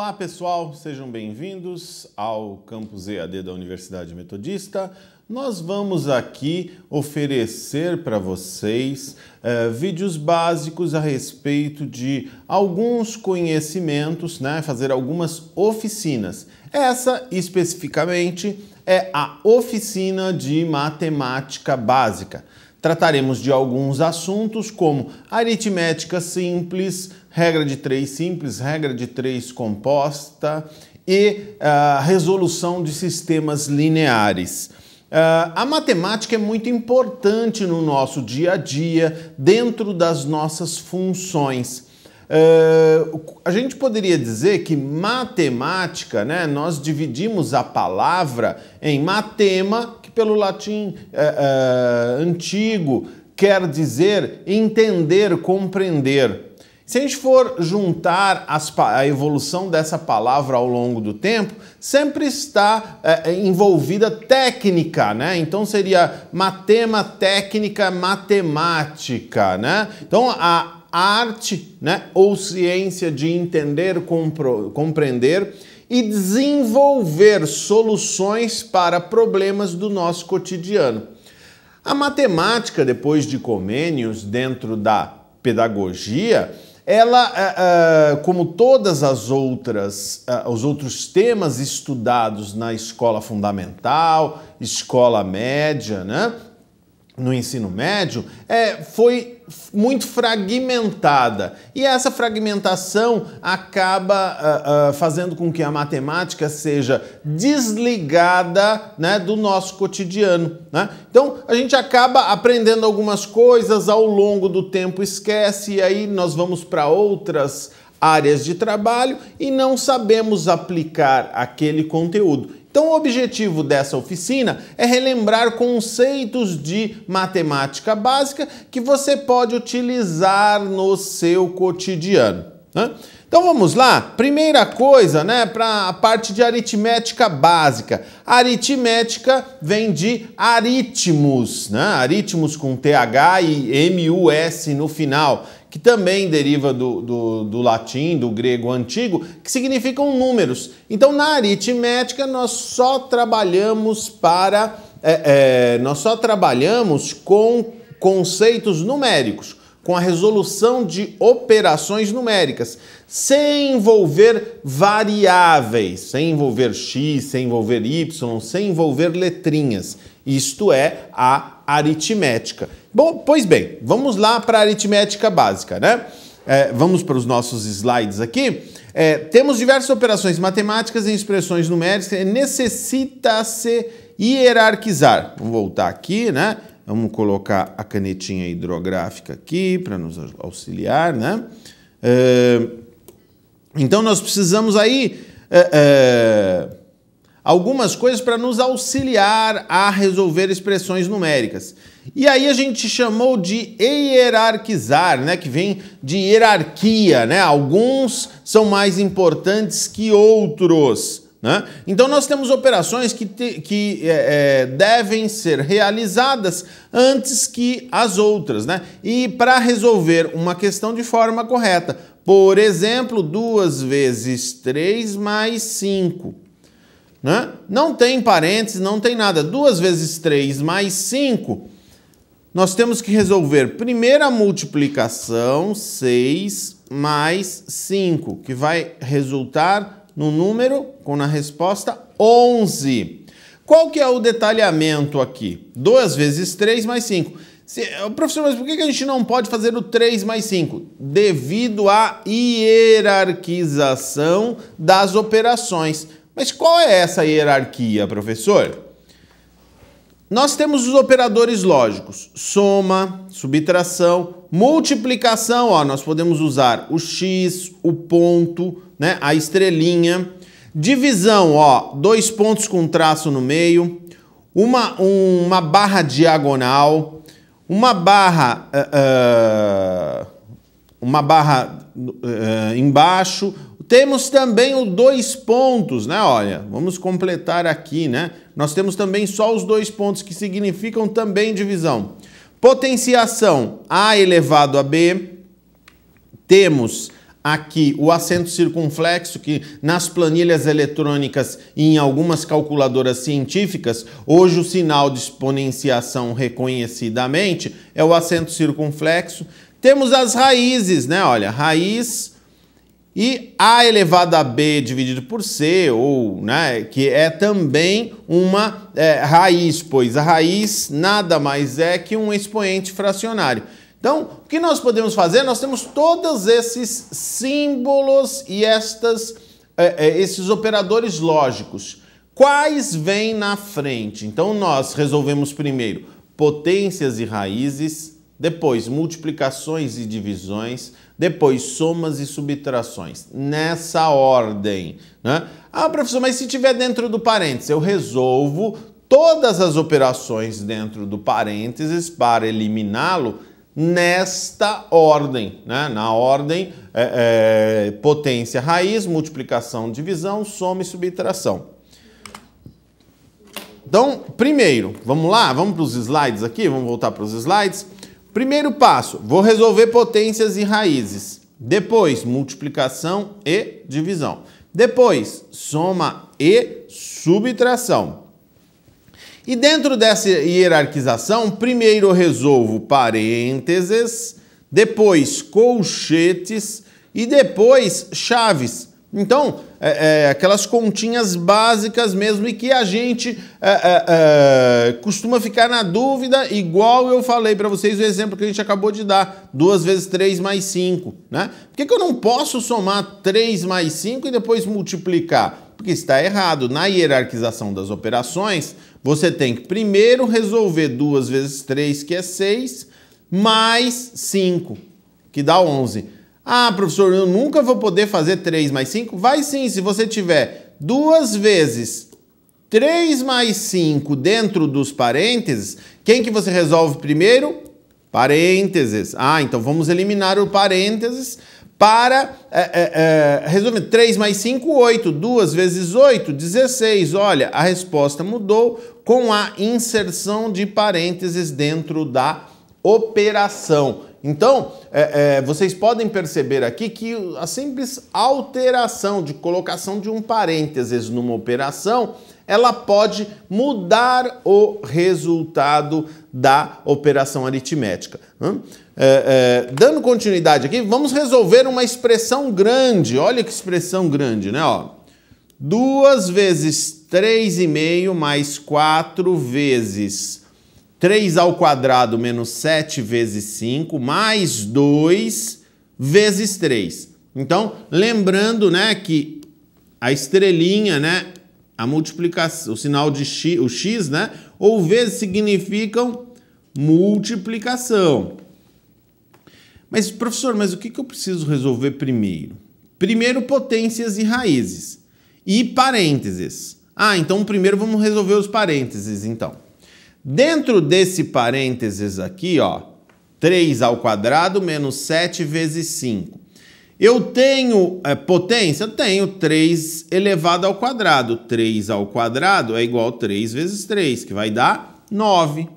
Olá pessoal, sejam bem-vindos ao Campus EAD da Universidade Metodista. Nós vamos aqui oferecer para vocês vídeos básicos a respeito de alguns conhecimentos, né? Fazer algumas oficinas. Essa especificamente é a oficina de matemática básica. Trataremos de alguns assuntos como aritmética simples, regra de 3 simples, regra de 3 composta e resolução de sistemas lineares. A matemática é muito importante no nosso dia a dia, dentro das nossas funções. A gente poderia dizer que matemática, né, nós dividimos a palavra em matema, que pelo latim antigo quer dizer entender, compreender. Se a gente for juntar a evolução dessa palavra ao longo do tempo, sempre está envolvida técnica, né? Então seria matema, técnica, matemática, né? Então a arte, né, ou ciência de entender, compreender e desenvolver soluções para problemas do nosso cotidiano. A matemática, depois de Comênios, dentro da pedagogia, ela, como todas as outras, os outros temas estudados na escola fundamental, escola média, né, no ensino médio, foi muito fragmentada. E essa fragmentação acaba fazendo com que a matemática seja desligada, né, do nosso cotidiano, né? Então, a gente acaba aprendendo algumas coisas, ao longo do tempo esquece, e aí nós vamos para outras áreas de trabalho e não sabemos aplicar aquele conteúdo. Então, o objetivo dessa oficina é relembrar conceitos de matemática básica que você pode utilizar no seu cotidiano, né? Então, vamos lá? Primeira coisa, né, para a parte de aritmética básica. A aritmética vem de aritmos, né? Aritmos com TH e MUS no final, que também deriva do latim, do grego antigo, que significam números. Então, na aritmética, nós só trabalhamos com conceitos numéricos, com a resolução de operações numéricas, sem envolver variáveis, sem envolver x, sem envolver y, sem envolver letrinhas. Isto é a aritmética. Bom, pois bem, vamos lá para a aritmética básica, né? Vamos para os nossos slides aqui. Temos diversas operações matemáticas em expressões numéricas, necessita-se hierarquizar. Vamos voltar aqui, né? Vamos colocar a canetinha hidrográfica aqui para nos auxiliar, né? Então, nós precisamos aí algumas coisas para nos auxiliar a resolver expressões numéricas. E aí a gente chamou de hierarquizar, né, que vem de hierarquia, né? Alguns são mais importantes que outros, né? Então nós temos operações que devem ser realizadas antes que as outras, né? E para resolver uma questão de forma correta, por exemplo, 2 vezes 3 mais 5. Né? Não tem parênteses, não tem nada. 2 vezes 3 mais 5, nós temos que resolver primeiro a multiplicação, 6 mais 5, que vai resultar no número, na resposta, 11. Qual que é o detalhamento aqui? 2 vezes 3 mais 5. Professor, mas por que a gente não pode fazer o 3 mais 5? Devido à hierarquização das operações. Mas qual é essa hierarquia, professor? Nós temos os operadores lógicos, soma, subtração, multiplicação, ó, nós podemos usar o x, o ponto, né, a estrelinha, divisão, ó, 2 pontos com traço no meio, uma barra diagonal, uma barra embaixo. Temos também os 2 pontos, né? Olha, vamos completar aqui, né? Nós temos também só os 2 pontos que significam também divisão. Potenciação, A elevado a B. Temos aqui o acento circunflexo, que nas planilhas eletrônicas e em algumas calculadoras científicas, hoje o sinal de exponenciação reconhecidamente é o acento circunflexo. Temos as raízes, né? Olha, raiz e A elevado a B dividido por C, ou, né, que é também uma raiz, pois a raiz nada mais é que um expoente fracionário. Então, o que nós podemos fazer? Nós temos todos esses símbolos e esses operadores lógicos. Quais vêm na frente? Então, nós resolvemos primeiro potências e raízes, depois multiplicações e divisões, depois somas e subtrações. Nessa ordem, né? Ah, professor, mas se tiver dentro do parênteses, eu resolvo todas as operações dentro do parênteses para eliminá-lo nesta ordem, né? Na ordem potência, raiz, multiplicação, divisão, soma e subtração. Então, primeiro, vamos lá? Vamos para os slides aqui? Vamos voltar para os slides? Primeiro passo, vou resolver potências e raízes. Depois, multiplicação e divisão. Depois, soma e subtração. E dentro dessa hierarquização, primeiro eu resolvo parênteses, depois colchetes e depois chaves. Então, aquelas continhas básicas mesmo e que a gente costuma ficar na dúvida, igual eu falei para vocês o exemplo que a gente acabou de dar, 2 vezes 3 mais 5, né? Por que eu não posso somar 3 mais 5 e depois multiplicar? Porque está errado. Na hierarquização das operações, você tem que primeiro resolver 2 vezes 3, que é 6, mais 5, que dá 11. Ah, professor, eu nunca vou poder fazer 3 mais 5? Vai sim, se você tiver 2 vezes 3 mais 5 dentro dos parênteses, quem que você resolve primeiro? Parênteses. Ah, então vamos eliminar o parênteses para resolver 3 mais 5, 8. 2 vezes 8, 16. Olha, a resposta mudou com a inserção de parênteses dentro da operação. Então, vocês podem perceber aqui que a simples alteração de colocação de um parênteses numa operação, ela pode mudar o resultado da operação aritmética. Dando continuidade aqui, vamos resolver uma expressão grande. Olha que expressão grande, né? 2 vezes 3,5 mais 4 vezes 3 ao quadrado menos 7 vezes 5, mais 2 vezes 3. Então, lembrando, né, que a estrelinha, né, a multiplicação, o sinal de x, o x, né, ou vezes significam multiplicação. Mas, professor, mas o que eu preciso resolver primeiro? Primeiro, potências e raízes. E parênteses. Ah, então primeiro vamos resolver os parênteses, então. Dentro desse parênteses aqui, 3 ao quadrado menos 7 vezes 5. Eu tenho potência? Eu tenho 3 elevado ao quadrado. 3 ao quadrado é igual a 3 vezes 3, que vai dar 9.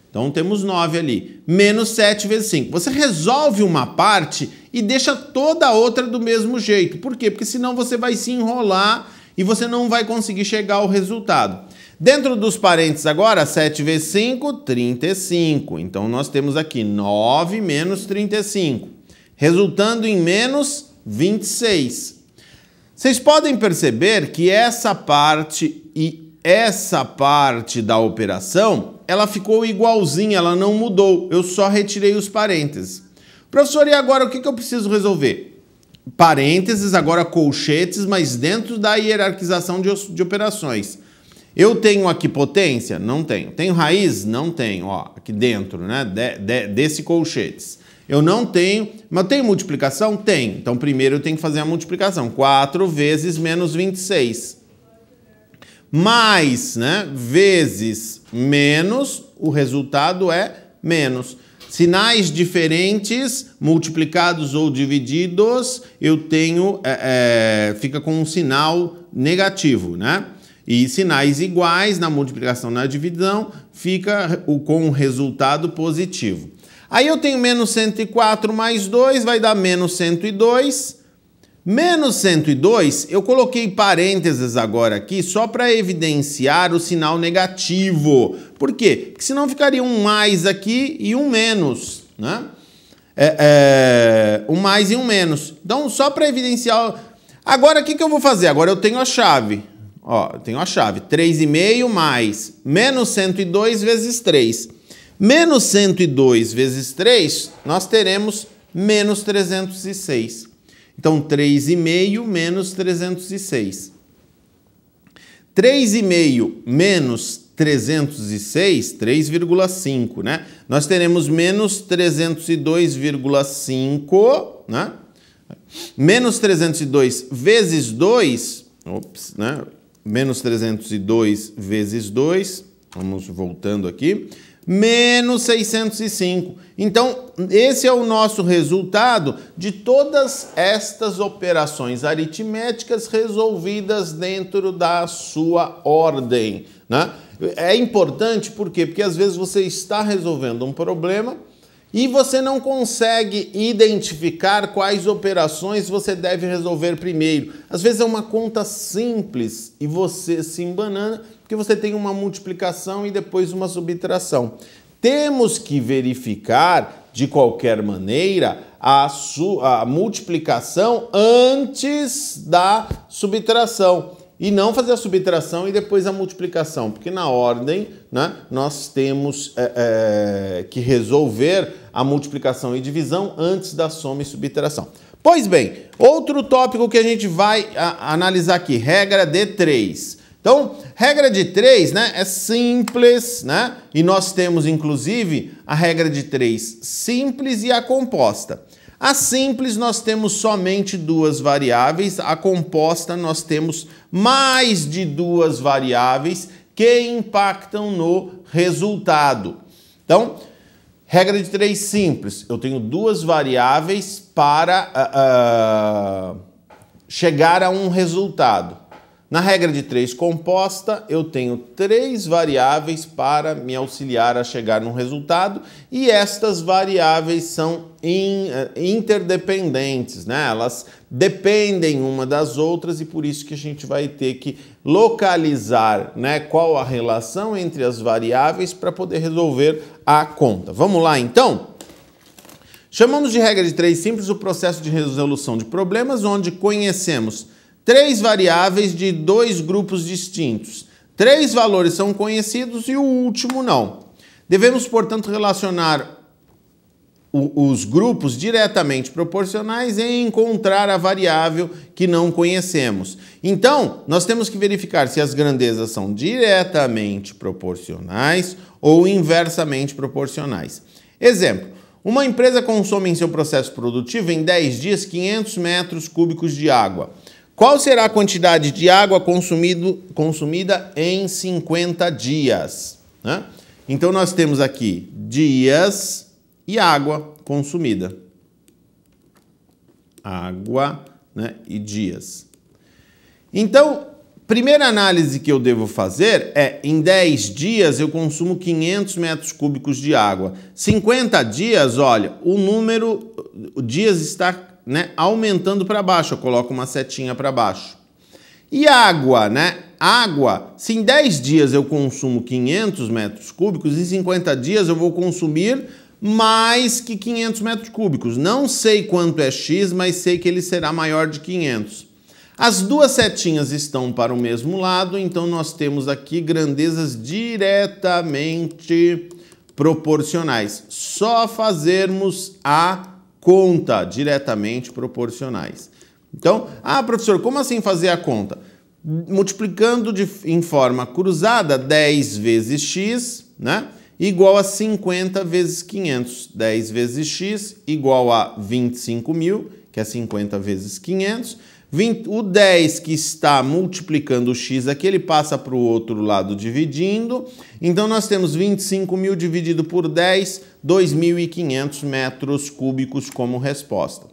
Então temos 9 ali. Menos 7 vezes 5. Você resolve uma parte e deixa toda a outra do mesmo jeito. Por quê? Porque senão você vai se enrolar e você não vai conseguir chegar ao resultado. Dentro dos parênteses agora, 7 vezes 5, 35. Então, nós temos aqui 9 menos 35, resultando em menos 26. Vocês podem perceber que essa parte e essa parte da operação, ela ficou igualzinha, ela não mudou. Eu só retirei os parênteses. Professor, e agora o que eu preciso resolver? Parênteses, agora colchetes, mas dentro da hierarquização de operações. Eu tenho aqui potência? Não tenho. Tenho raiz? Não tenho. Aqui dentro, né? Desse colchetes. Eu não tenho, mas tenho multiplicação? Tenho. Então, primeiro eu tenho que fazer a multiplicação. 4 vezes menos 26. Mais, né? Vezes menos, o resultado é menos. Sinais diferentes, multiplicados ou divididos, eu tenho, fica com um sinal negativo, né? E sinais iguais na multiplicação e na divisão fica com um resultado positivo. Aí eu tenho menos 104 mais 2, vai dar menos 102. Menos 102, eu coloquei parênteses agora aqui só para evidenciar o sinal negativo. Por quê? Porque senão ficaria um mais aqui e um menos, né? Um mais e um menos. Então, só para evidenciar... Agora, o que eu vou fazer? Agora eu tenho a chave. Ó, eu tenho a chave. 3,5 mais menos 102 vezes 3. Menos 102 vezes 3, nós teremos menos 306. Então, 3,5 menos 306. 3,5 menos 306, 3,5, né? Nós teremos menos 302,5, né? Menos 302 vezes 2, né? Menos 302 vezes 2, vamos voltando aqui, menos 605. Então, esse é o nosso resultado de todas estas operações aritméticas resolvidas dentro da sua ordem, né? É importante, por quê? Porque às vezes você está resolvendo um problema e você não consegue identificar quais operações você deve resolver primeiro. Às vezes é uma conta simples e você se embanana porque você tem uma multiplicação e depois uma subtração. Temos que verificar, de qualquer maneira, a multiplicação antes da subtração. E não fazer a subtração e depois a multiplicação, porque na ordem, né, nós temos que resolver a multiplicação e divisão antes da soma e subtração. Pois bem, outro tópico que a gente vai analisar aqui, regra de 3. Então, regra de 3, né, é simples, né? E nós temos, inclusive, a regra de 3 simples e a composta. A simples nós temos somente duas variáveis, a composta nós temos mais de duas variáveis que impactam no resultado. Então, regra de 3 simples, eu tenho duas variáveis para chegar a um resultado. Na regra de 3 composta, eu tenho 3 variáveis para me auxiliar a chegar num resultado e estas variáveis são interdependentes, né? Elas dependem uma das outras e por isso que a gente vai ter que localizar, né, qual a relação entre as variáveis para poder resolver a conta. Vamos lá, então? Chamamos de regra de 3 simples o processo de resolução de problemas onde conhecemos 3 variáveis de 2 grupos distintos. 3 valores são conhecidos e o último não. Devemos, portanto, relacionar os grupos diretamente proporcionais e encontrar a variável que não conhecemos. Então, nós temos que verificar se as grandezas são diretamente proporcionais ou inversamente proporcionais. Exemplo, uma empresa consome em seu processo produtivo em 10 dias 500 metros cúbicos de água. Qual será a quantidade de água consumida em 50 dias? Né? Então, nós temos aqui dias e água consumida. Água, né, e dias. Então, primeira análise que eu devo fazer é, em 10 dias eu consumo 500 metros cúbicos de água. 50 dias, olha, o número dias está, né, aumentando para baixo, eu coloco uma setinha para baixo. E água, né? Água, se em 10 dias eu consumo 500 metros cúbicos, em 50 dias eu vou consumir mais que 500 metros cúbicos. Não sei quanto é X, mas sei que ele será maior de 500. As duas setinhas estão para o mesmo lado, então nós temos aqui grandezas diretamente proporcionais. Só fazermos a conta diretamente proporcionais. Então, professor, como assim fazer a conta? Multiplicando em forma cruzada 10 vezes x, né, igual a 50 vezes 500. 10 vezes x igual a 25.000, que é 50 vezes 500. O 10 que está multiplicando o x aqui, ele passa para o outro lado dividindo. Então, nós temos 25.000 dividido por 10, 2.500 metros cúbicos como resposta.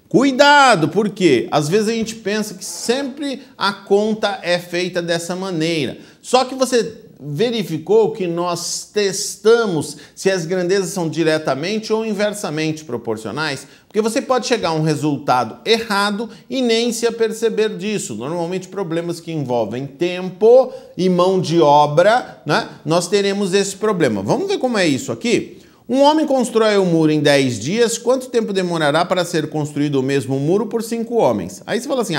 Cuidado, porque às vezes a gente pensa que sempre a conta é feita dessa maneira. Só que você verificou que nós testamos se as grandezas são diretamente ou inversamente proporcionais? Porque você pode chegar a um resultado errado e nem se aperceber disso. Normalmente problemas que envolvem tempo e mão de obra, né? Nós teremos esse problema. Vamos ver como é isso aqui? Um homem constrói um muro em 10 dias, quanto tempo demorará para ser construído o mesmo muro por 5 homens? Aí você fala assim,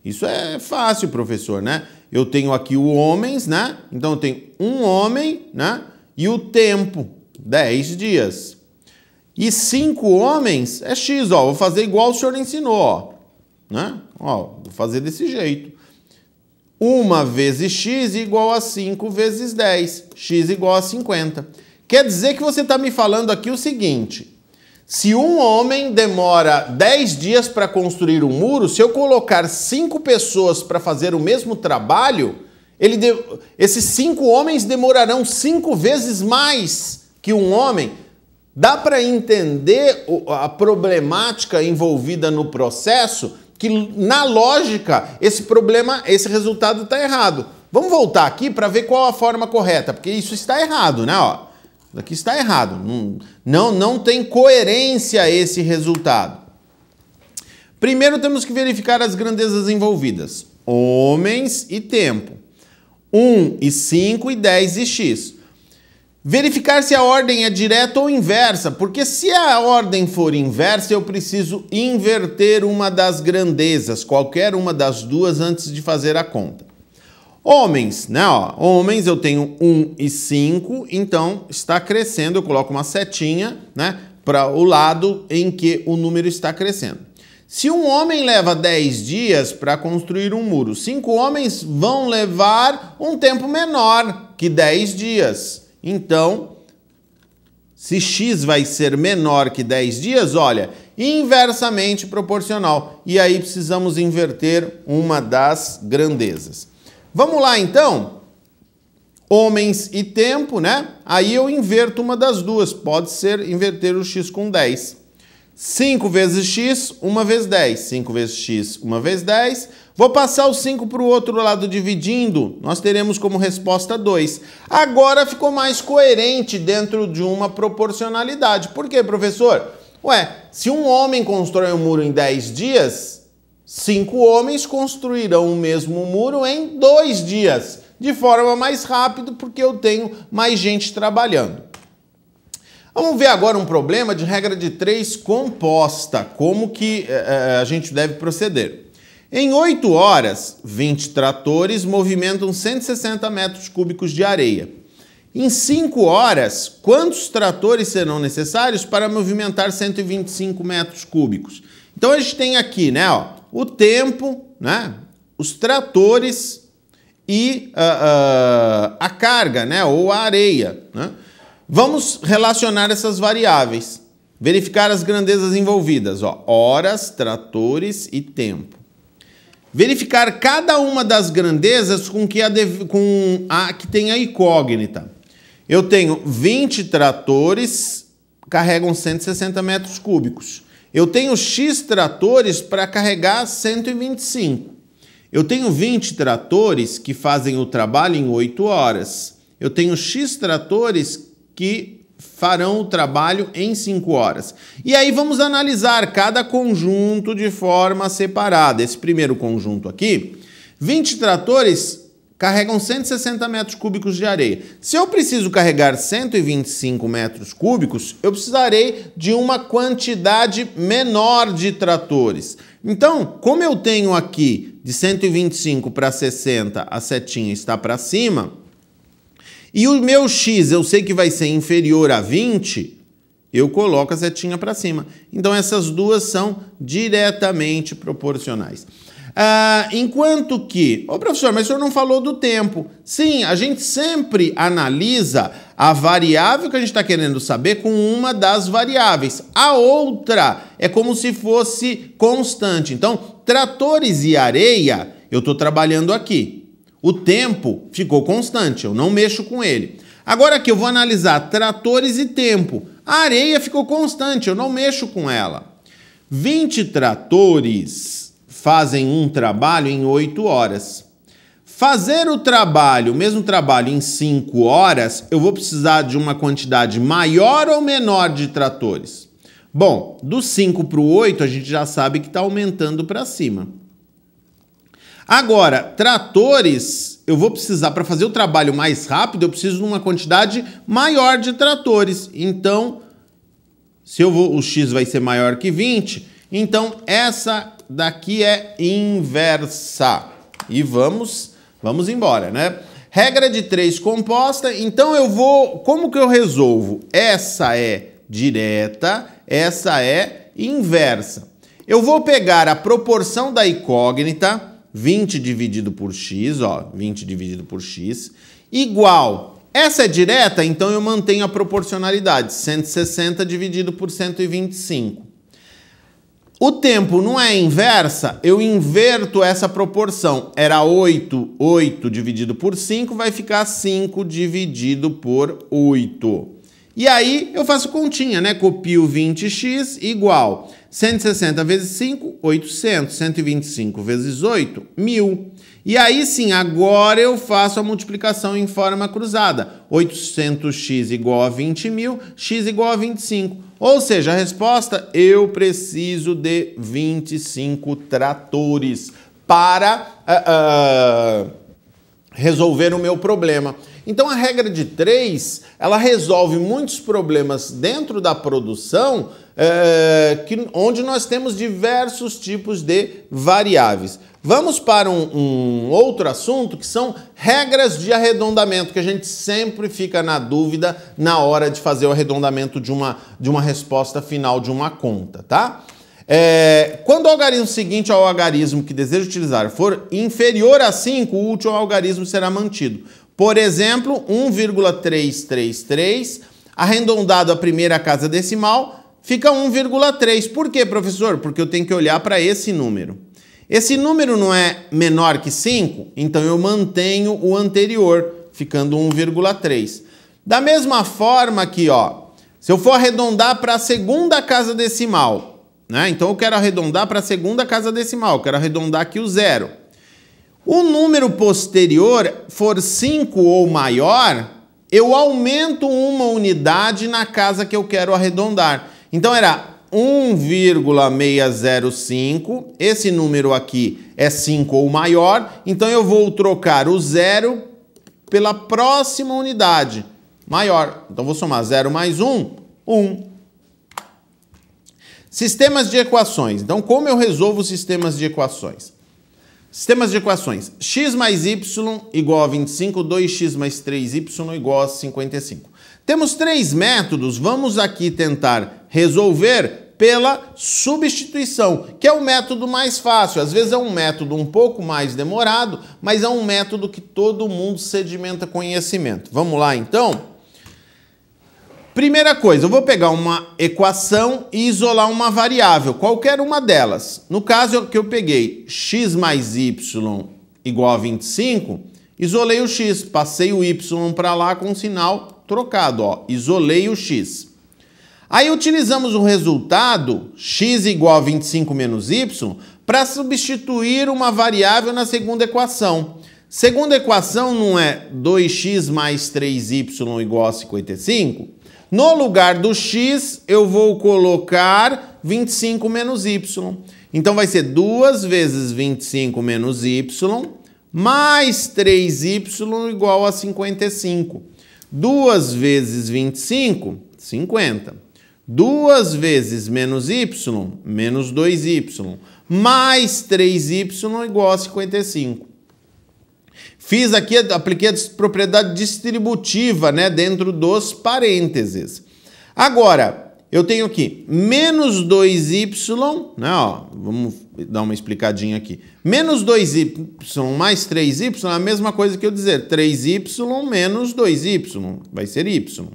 isso é fácil, professor, né? Eu tenho aqui o homens, né? Então eu tenho um homem, né? E o tempo, 10 dias. E 5 homens é x, ó. Vou fazer igual o senhor ensinou, ó. Né? Ó, vou fazer desse jeito. 1 vezes x igual a 5 vezes 10. X igual a 50. Quer dizer que você está me falando aqui o seguinte: se um homem demora 10 dias para construir um muro, se eu colocar 5 pessoas para fazer o mesmo trabalho, esses 5 homens demorarão 5 vezes mais que um homem. Dá para entender a problemática envolvida no processo, que na lógica esse resultado está errado. Vamos voltar aqui para ver qual a forma correta, porque isso está errado, né? Ó. Aqui está errado, não tem coerência esse resultado. Primeiro temos que verificar as grandezas envolvidas. Homens e tempo. 1 e 5 e 10 e x. Verificar se a ordem é direta ou inversa, porque se a ordem for inversa, eu preciso inverter uma das grandezas, qualquer uma das duas, antes de fazer a conta. Homens, né? Ó, homens eu tenho 1 e 5, então está crescendo, eu coloco uma setinha, né? Para o lado em que o número está crescendo. Se um homem leva 10 dias para construir um muro, 5 homens vão levar um tempo menor que 10 dias. Então, se x vai ser menor que 10 dias, olha, inversamente proporcional. E aí precisamos inverter uma das grandezas. Vamos lá, então? Homens e tempo, né? Aí eu inverto uma das duas. Pode ser inverter o x com 10. 5 vezes x, 1 vezes 10. 5 vezes x, 1 vezes 10. Vou passar o 5 para o outro lado dividindo. Nós teremos como resposta 2. Agora ficou mais coerente dentro de uma proporcionalidade. Por quê, professor? Ué, se um homem constrói um muro em 10 dias... 5 homens construirão o mesmo muro em 2 dias, de forma mais rápida, porque eu tenho mais gente trabalhando. Vamos ver agora um problema de regra de 3 composta, como que a gente deve proceder. Em 8 horas, 20 tratores movimentam 160 metros cúbicos de areia. Em 5 horas, quantos tratores serão necessários para movimentar 125 metros cúbicos? Então a gente tem aqui, né, ó, o tempo, né, os tratores e a carga, né, ou a areia, né? Vamos relacionar essas variáveis. Verificar as grandezas envolvidas, ó, horas, tratores e tempo. Verificar cada uma das grandezas com a que tem a incógnita. Eu tenho 20 tratores, carregam 160 metros cúbicos. Eu tenho X tratores para carregar 125. Eu tenho 20 tratores que fazem o trabalho em 8 horas. Eu tenho X tratores que farão o trabalho em 5 horas. E aí vamos analisar cada conjunto de forma separada. Esse primeiro conjunto aqui, 20 tratores carregam 160 metros cúbicos de areia. Se eu preciso carregar 125 metros cúbicos, eu precisarei de uma quantidade menor de tratores. Então, como eu tenho aqui de 125 para 60, a setinha está para cima, e o meu x eu sei que vai ser inferior a 20, eu coloco a setinha para cima. Então, essas duas são diretamente proporcionais. Enquanto que... Ô, professor, mas o senhor não falou do tempo. Sim, a gente sempre analisa a variável que a gente está querendo saber com uma das variáveis. A outra é como se fosse constante. Então, tratores e areia, eu estou trabalhando aqui. O tempo ficou constante, eu não mexo com ele. Agora aqui eu vou analisar tratores e tempo. A areia ficou constante, eu não mexo com ela. 20 tratores... fazem um trabalho em 8 horas. fazer o mesmo trabalho em 5 horas, eu vou precisar de uma quantidade maior ou menor de tratores? Bom, do 5 para o 8, a gente já sabe que está aumentando para cima. Agora, tratores, eu vou precisar, para fazer o trabalho mais rápido, eu preciso de uma quantidade maior de tratores. Então, o x vai ser maior que 20, então essa daqui é inversa. E vamos embora, né? Regra de 3 composta, então como que eu resolvo? Essa é direta, essa é inversa. Eu vou pegar a proporção da incógnita, 20 dividido por x, ó, 20 dividido por x, igual. Essa é direta, então eu mantenho a proporcionalidade, 160 dividido por 125. O tempo não é inversa, eu inverto essa proporção. Era 8 dividido por 5, vai ficar 5 dividido por 8. E aí eu faço continha, né? Copio 20x igual 160 vezes 5, 800. 125 vezes 8, 1000. E aí sim, agora eu faço a multiplicação em forma cruzada. 800x igual a 20.000, x igual a 25. Ou seja, a resposta, eu preciso de 25 tratores para resolver o meu problema. Então a regra de 3, ela resolve muitos problemas dentro da produção, onde nós temos diversos tipos de variáveis. Vamos para um outro assunto, que são regras de arredondamento, que a gente sempre fica na dúvida na hora de fazer o arredondamento de uma resposta final de uma conta, tá? Quando o algarismo seguinte ao algarismo que deseja utilizar for inferior a 5, o último algarismo será mantido. Por exemplo, 1,333, arredondado a primeira casa decimal, fica 1,3. Por quê, professor? Porque eu tenho que olhar para esse número. Esse número não é menor que 5, então eu mantenho o anterior, ficando 1,3. Da mesma forma aqui, ó, se eu for arredondar para a segunda casa decimal, né? Então eu quero arredondar para a segunda casa decimal, eu quero arredondar aqui o 0. O número posterior for 5 ou maior, eu aumento uma unidade na casa que eu quero arredondar. Então era 1,605, esse número aqui é 5 ou maior, então eu vou trocar o 0 pela próxima unidade, maior. Então vou somar 0 mais 1, 1. Sistemas de equações. Então como eu resolvo sistemas de equações? Sistemas de equações. X mais y igual a 25, 2x mais 3y igual a 55. Temos 3 métodos, vamos aqui tentar resolver pela substituição, que é o método mais fácil. Às vezes é um método um pouco mais demorado, mas é um método que todo mundo sedimenta conhecimento. Vamos lá, então? Primeira coisa, eu vou pegar uma equação e isolar uma variável, qualquer uma delas. No caso que eu peguei x mais y igual a 25, isolei o x, passei o y para lá com um sinal trocado, ó, isolei o x. Aí utilizamos o resultado, x igual a 25 menos y, para substituir uma variável na segunda equação. Segunda equação não é 2x mais 3y igual a 55? No lugar do x, eu vou colocar 25 menos y. Então vai ser 2 vezes 25 menos y, mais 3y igual a 55. 2 vezes 25, 50. 2 vezes menos y, menos 2y, mais 3y igual a 55. Fiz aqui, apliquei a propriedade distributiva, né, dentro dos parênteses. Agora, eu tenho aqui menos 2y, né, ó, vamos dar uma explicadinha aqui. Menos 2y mais 3y é a mesma coisa que eu dizer 3y menos 2y, vai ser y.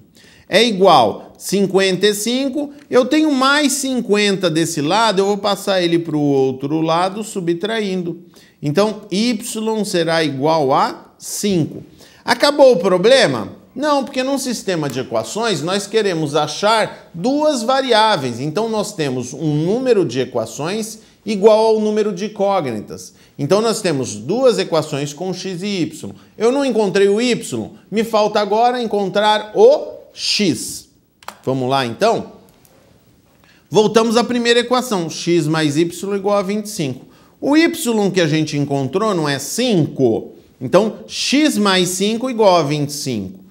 É igual 55, eu tenho mais 50 desse lado, eu vou passar ele para o outro lado subtraindo. Então, y será igual a 5. Acabou o problema? Não, porque num sistema de equações nós queremos achar duas variáveis. Então nós temos um número de equações igual ao número de incógnitas. Então nós temos duas equações com x e y. Eu não encontrei o y, me falta agora encontrar o x. Vamos lá então? Voltamos à primeira equação, x mais y igual a 25. O y que a gente encontrou não é 5? Então, x mais 5 igual a 25.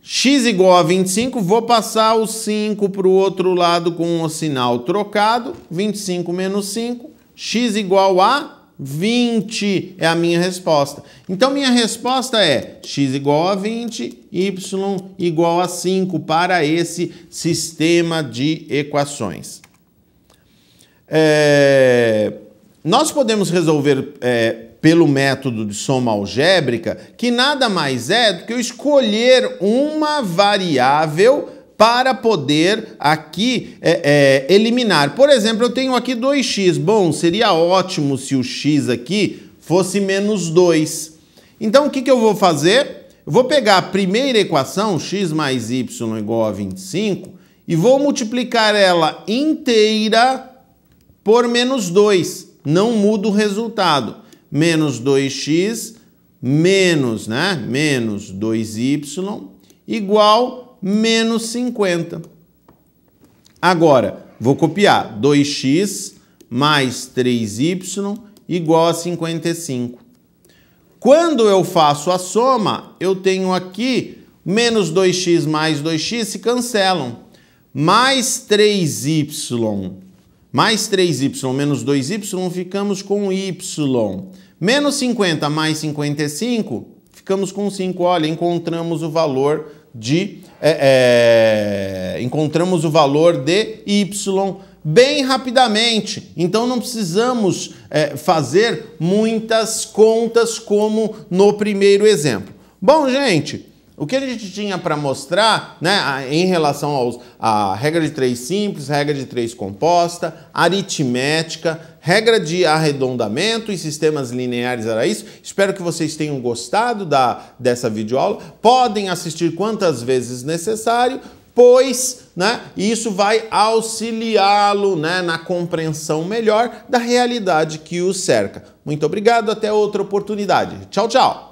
X igual a 25, vou passar o 5 para o outro lado com o sinal trocado. 25 menos 5, x igual a 20 é a minha resposta. Então, minha resposta é x igual a 20, y igual a 5 para esse sistema de equações. Nós podemos resolver pelo método de soma algébrica, que nada mais é do que eu escolher uma variável para poder aqui eliminar. Por exemplo, eu tenho aqui 2x. Bom, seria ótimo se o x aqui fosse menos 2. Então, o que eu vou fazer? Eu vou pegar a primeira equação, x mais y igual a 25, e vou multiplicar ela inteira por menos 2. Não muda o resultado. Menos 2x menos 2y igual menos 50. Agora, vou copiar. 2x mais 3y igual a 55. Quando eu faço a soma, eu tenho aqui menos 2x mais 2x se cancelam. Mais 3y menos 2y, ficamos com y. Menos 50 mais 55, ficamos com 5. Olha, encontramos o valor de y bem rapidamente. Então não precisamos fazer muitas contas como no primeiro exemplo. Bom, gente, o que a gente tinha para mostrar, né, em relação à regra de 3 simples, regra de 3 composta, aritmética, regra de arredondamento e sistemas lineares era isso. Espero que vocês tenham gostado dessa videoaula. Podem assistir quantas vezes necessário, pois isso vai auxiliá-lo na compreensão melhor da realidade que o cerca. Muito obrigado, até outra oportunidade. Tchau, tchau!